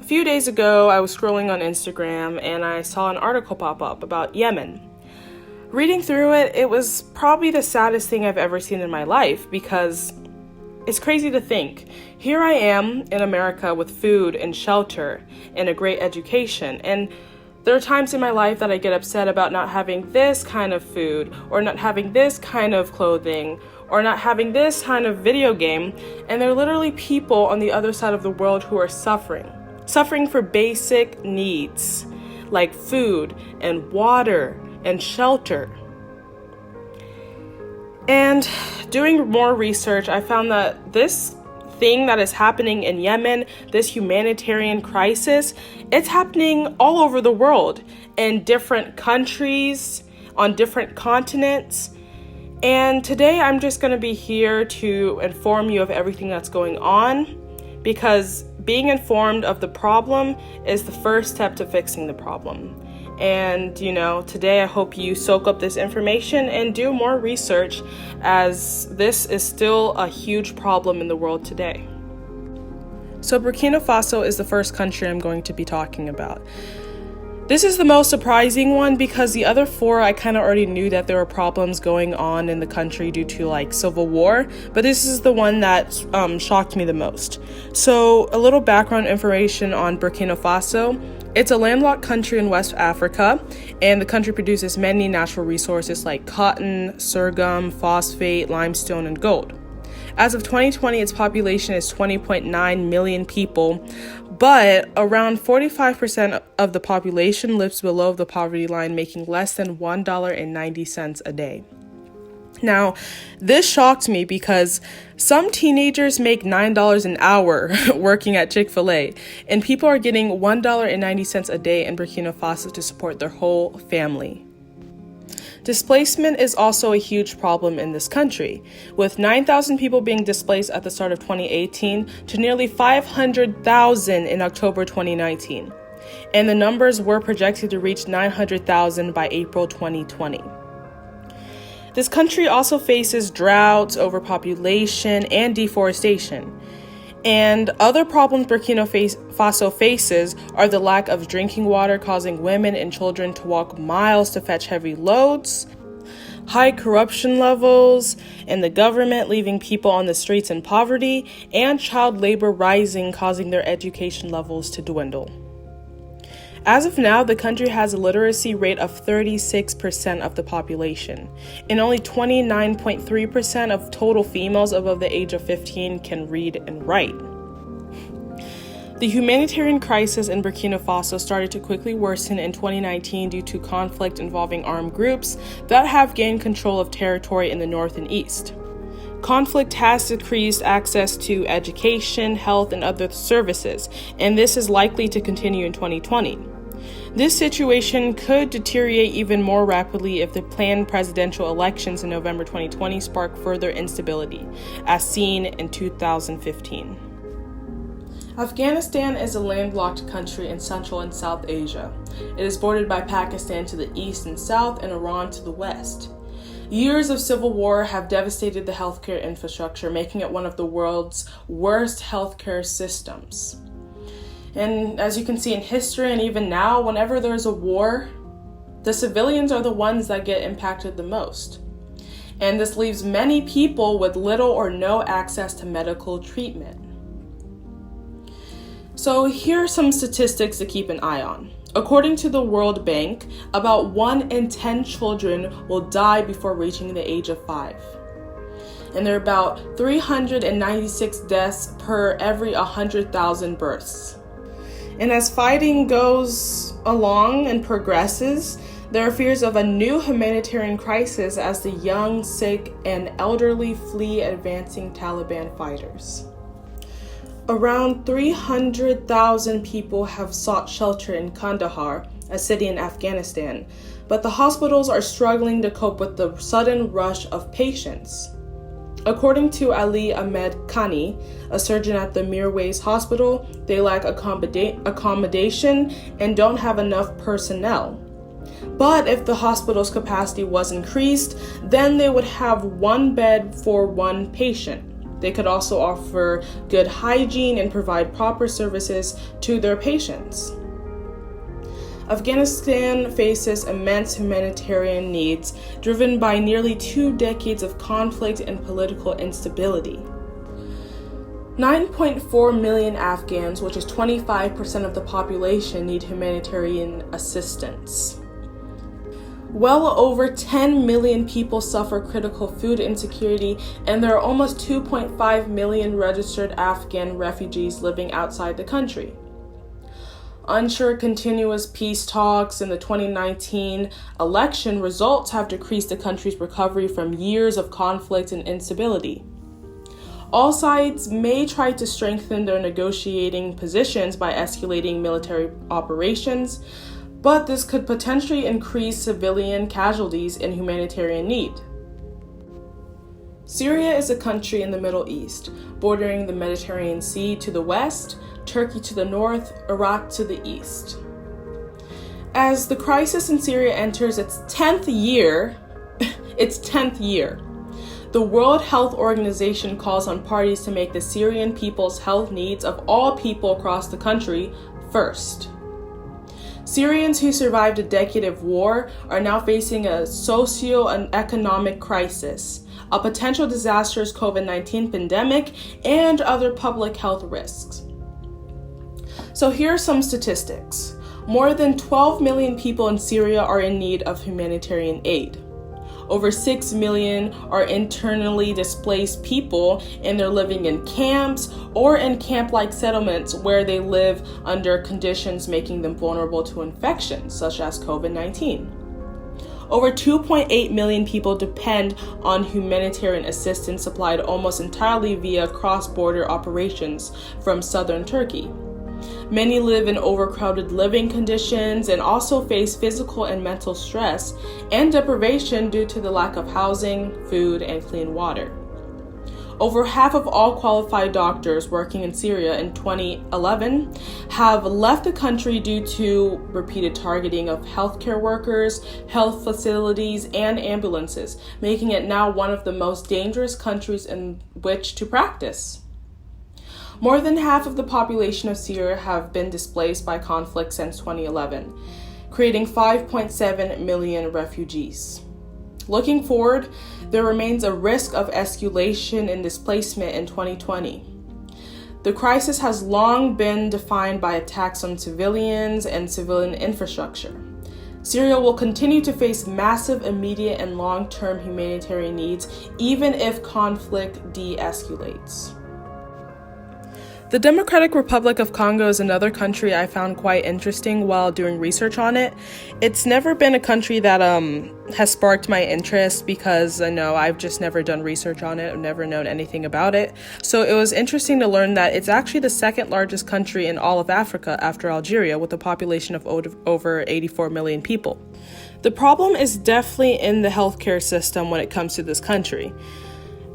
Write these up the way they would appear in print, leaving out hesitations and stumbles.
A few days ago, I was scrolling on Instagram and I saw an article pop up about Yemen. Reading through it, it was probably the saddest thing I've ever seen in my life because it's crazy to think. Here I am in America with food and shelter and a great education, and there are times in my life that I get upset about not having this kind of food or not having this kind of clothing or not having this kind of video game, and there are literally people on the other side of the world who are suffering for basic needs like food and water and shelter. And doing more research, I found that this thing that is happening in Yemen, this humanitarian crisis, it's happening all over the world, in different countries, on different continents. And today I'm just going to be here to inform you of everything that's going on, because being informed of the problem is the first step to fixing the problem. And, today I hope you soak up this information and do more research, as this is still a huge problem in the world today. So Burkina Faso is the first country I'm going to be talking about. This is the most surprising one because the other four, I kind of already knew that there were problems going on in the country due to civil war, but this is the one that shocked me the most. So a little background information on Burkina Faso. It's a landlocked country in West Africa, and the country produces many natural resources like cotton, sorghum, phosphate, limestone, and gold. As of 2020, its population is 20.9 million people, but around 45% of the population lives below the poverty line, making less than $1.90 a day. Now, this shocked me because some teenagers make $9 an hour working at Chick-fil-A, and people are getting $1.90 a day in Burkina Faso to support their whole family. Displacement is also a huge problem in this country, with 9,000 people being displaced at the start of 2018 to nearly 500,000 in October 2019, and the numbers were projected to reach 900,000 by April 2020. This country also faces droughts, overpopulation, and deforestation. And other problems Burkina Faso faces are the lack of drinking water, causing women and children to walk miles to fetch heavy loads, high corruption levels in the government, leaving people on the streets in poverty, and child labor rising, causing their education levels to dwindle. As of now, the country has a literacy rate of 36% of the population, and only 29.3% of total females above the age of 15 can read and write. The humanitarian crisis in Burkina Faso started to quickly worsen in 2019 due to conflict involving armed groups that have gained control of territory in the north and east. Conflict has decreased access to education, health, and other services, and this is likely to continue in 2020. This situation could deteriorate even more rapidly if the planned presidential elections in November 2020 spark further instability, as seen in 2015. Afghanistan is a landlocked country in Central and South Asia. It is bordered by Pakistan to the east and south and Iran to the west. Years of civil war have devastated the healthcare infrastructure, making it one of the world's worst healthcare systems. And as you can see in history and even now, whenever there's a war, the civilians are the ones that get impacted the most. And this leaves many people with little or no access to medical treatment. So here are some statistics to keep an eye on. According to the World Bank, about 1 in 10 children will die before reaching the age of 5. And there are about 396 deaths per every 100,000 births. And as fighting goes along and progresses, there are fears of a new humanitarian crisis as the young, sick, and elderly flee advancing Taliban fighters. Around 300,000 people have sought shelter in Kandahar, a city in Afghanistan, but the hospitals are struggling to cope with the sudden rush of patients. According to Ali Ahmed Khani, a surgeon at the Mirwais Hospital, they lack accommodation and don't have enough personnel. But if the hospital's capacity was increased, then they would have one bed for one patient. They could also offer good hygiene and provide proper services to their patients. Afghanistan faces immense humanitarian needs, driven by nearly 2 decades of conflict and political instability. 9.4 million Afghans, which is 25% of the population, need humanitarian assistance. Well over 10 million people suffer critical food insecurity, and there are almost 2.5 million registered Afghan refugees living outside the country. Unsure continuous peace talks and the 2019 election results have decreased the country's recovery from years of conflict and instability. All sides may try to strengthen their negotiating positions by escalating military operations, but this could potentially increase civilian casualties and humanitarian need. Syria is a country in the Middle East, bordering the Mediterranean Sea to the west, Turkey to the north, Iraq to the east. As the crisis in Syria enters its 10th year, the World Health Organization calls on parties to make the Syrian people's health needs of all people across the country first. Syrians who survived a decade of war are now facing a socio and economic crisis, a potential disastrous COVID-19 pandemic, and other public health risks. So here are some statistics. More than 12 million people in Syria are in need of humanitarian aid. Over 6 million are internally displaced people, and they're living in camps or in camp-like settlements where they live under conditions making them vulnerable to infections, such as COVID-19. Over 2.8 million people depend on humanitarian assistance supplied almost entirely via cross-border operations from southern Turkey. Many live in overcrowded living conditions and also face physical and mental stress and deprivation due to the lack of housing, food, and clean water. Over half of all qualified doctors working in Syria in 2011 have left the country due to repeated targeting of healthcare workers, health facilities, and ambulances, making it now one of the most dangerous countries in which to practice. More than half of the population of Syria have been displaced by conflict since 2011, creating 5.7 million refugees. Looking forward, there remains a risk of escalation and displacement in 2020. The crisis has long been defined by attacks on civilians and civilian infrastructure. Syria will continue to face massive immediate and long-term humanitarian needs, even if conflict de-escalates. The Democratic Republic of Congo is another country I found quite interesting while doing research on it. It's never been a country that has sparked my interest because I've just never done research on it. I've never known anything about it. So it was interesting to learn that it's actually the second largest country in all of Africa after Algeria, with a population of over 84 million people. The problem is definitely in the healthcare system when it comes to this country.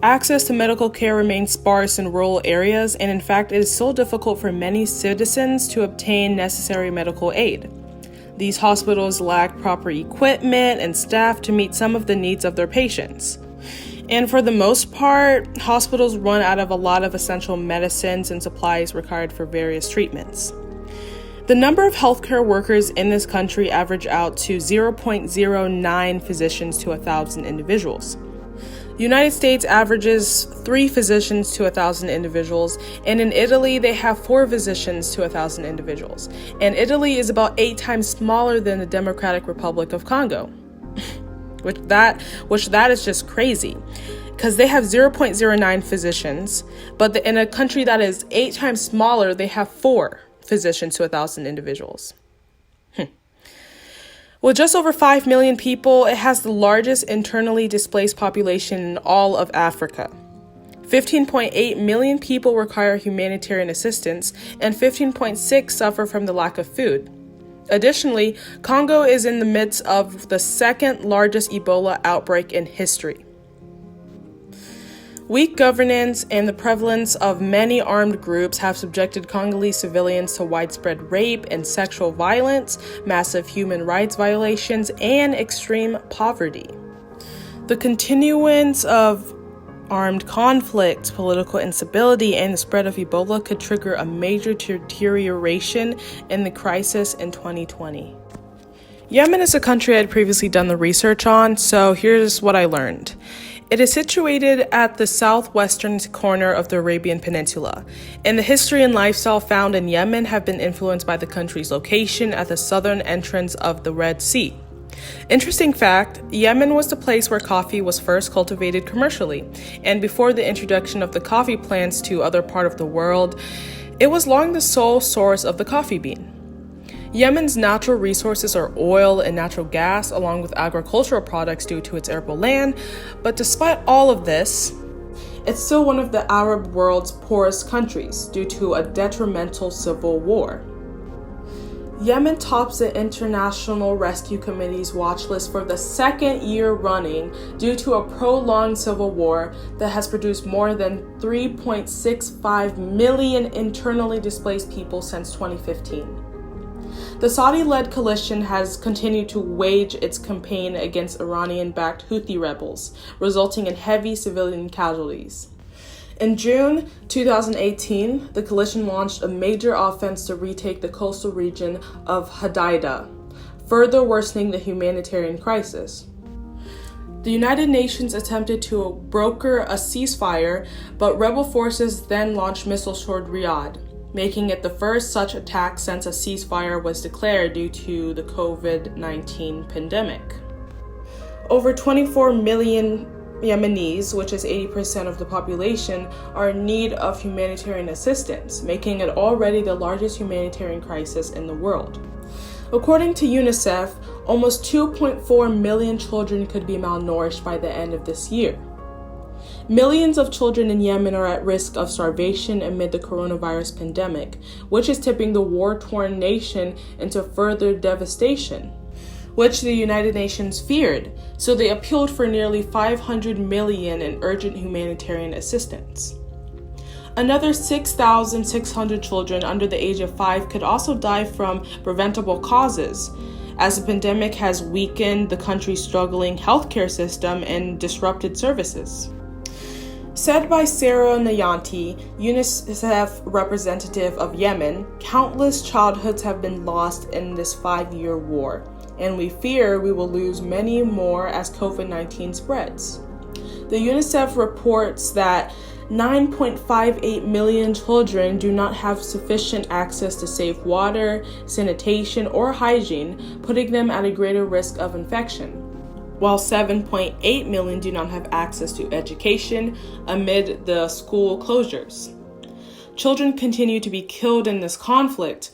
Access to medical care remains sparse in rural areas, and in fact, it is so difficult for many citizens to obtain necessary medical aid. These hospitals lack proper equipment and staff to meet some of the needs of their patients. And for the most part, hospitals run out of a lot of essential medicines and supplies required for various treatments. The number of healthcare workers in this country average out to 0.09 physicians to 1,000 individuals. The United States averages 3 physicians to 1,000 individuals, and in Italy they have 4 physicians to 1,000 individuals. And Italy is about 8 times smaller than the Democratic Republic of Congo, which that is just crazy, because they have 0.09 physicians, but in a country that is 8 times smaller, they have 4 physicians to 1,000 individuals. With just over 5 million people, it has the largest internally displaced population in all of Africa. 15.8 million people require humanitarian assistance, and 15.6 suffer from the lack of food. Additionally, Congo is in the midst of the second largest Ebola outbreak in history. Weak governance and the prevalence of many armed groups have subjected Congolese civilians to widespread rape and sexual violence, massive human rights violations, and extreme poverty. The continuance of Armed conflict, political instability, and the spread of Ebola could trigger a major deterioration in the crisis in 2020. Yemen is a country I'd previously done the research on, so here's what I learned. It is situated at the southwestern corner of the Arabian Peninsula, and the history and lifestyle found in Yemen have been influenced by the country's location at the southern entrance of the Red Sea. Interesting fact, Yemen was the place where coffee was first cultivated commercially, and before the introduction of the coffee plants to other parts of the world, it was long the sole source of the coffee bean. Yemen's natural resources are oil and natural gas, along with agricultural products due to its arable land, but despite all of this, it's still one of the Arab world's poorest countries due to a detrimental civil war. Yemen tops the International Rescue Committee's watch list for the second year running due to a prolonged civil war that has produced more than 3.65 million internally displaced people since 2015. The Saudi-led coalition has continued to wage its campaign against Iranian-backed Houthi rebels, resulting in heavy civilian casualties. In June 2018, the coalition launched a major offense to retake the coastal region of Hodeidah, further worsening the humanitarian crisis. The United Nations attempted to broker a ceasefire, but rebel forces then launched missiles toward Riyadh, making it the first such attack since a ceasefire was declared due to the COVID-19 pandemic. Over 24 million Yemenis, which is 80% of the population, are in need of humanitarian assistance, making it already the largest humanitarian crisis in the world. According to UNICEF, almost 2.4 million children could be malnourished by the end of this year. Millions of children in Yemen are at risk of starvation amid the coronavirus pandemic, which is tipping the war-torn nation into further devastation, which the United Nations feared, so they appealed for nearly 500 million in urgent humanitarian assistance. Another 6,600 children under the age of 5 could also die from preventable causes, as the pandemic has weakened the country's struggling healthcare system and disrupted services. Said by Sarah Nayanti, UNICEF representative of Yemen, countless childhoods have been lost in this 5-year war, and we fear we will lose many more as COVID-19 spreads. The UNICEF reports that 9.58 million children do not have sufficient access to safe water, sanitation, or hygiene, putting them at a greater risk of infection, while 7.8 million do not have access to education amid the school closures. Children continue to be killed in this conflict,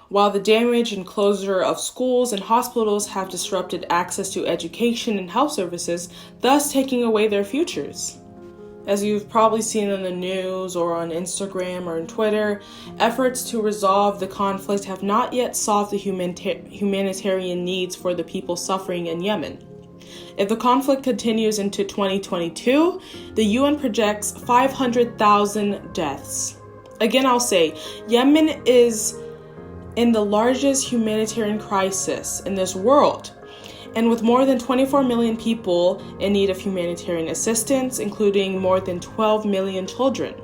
while the damage and closure of schools and hospitals have disrupted access to education and health services, thus taking away their futures. As you've probably seen in the news or on Instagram or on Twitter, efforts to resolve the conflict have not yet solved the humanitarian needs for the people suffering in Yemen. If the conflict continues into 2022, the UN projects 500,000 deaths. Again, I'll say, Yemen is in the largest humanitarian crisis in this world, and with more than 24 million people in need of humanitarian assistance, including more than 12 million children.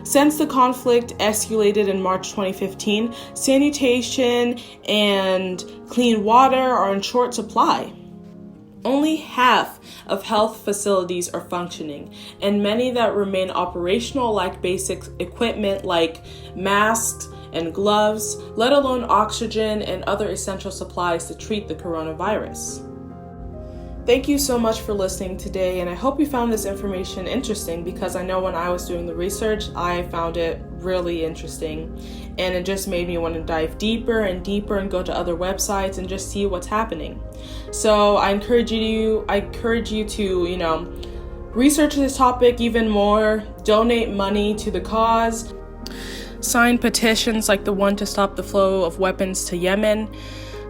Since the conflict escalated in March 2015, sanitation and clean water are in short supply. Only half of health facilities are functioning, and many that remain operational lack basic equipment like masks and gloves, let alone oxygen and other essential supplies to treat the coronavirus. Thank you so much for listening today, and I hope you found this information interesting, because I know when I was doing the research, I found it really interesting, and it just made me want to dive deeper and deeper and go to other websites and just see what's happening. So I encourage you to, research this topic even more, donate money to the cause, sign petitions like the one to stop the flow of weapons to Yemen,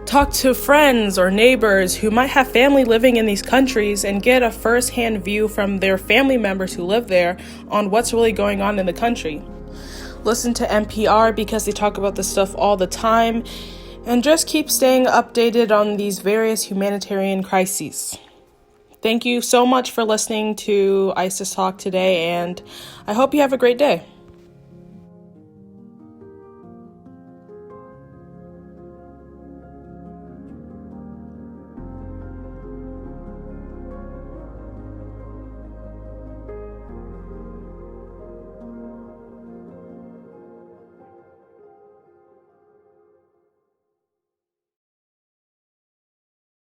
talk to friends or neighbors who might have family living in these countries and get a first-hand view from their family members who live there on what's really going on in the country. Listen to NPR because they talk about this stuff all the time, and just keep staying updated on these various humanitarian crises. Thank you so much for listening to ISIS Talk today, and I hope you have a great day.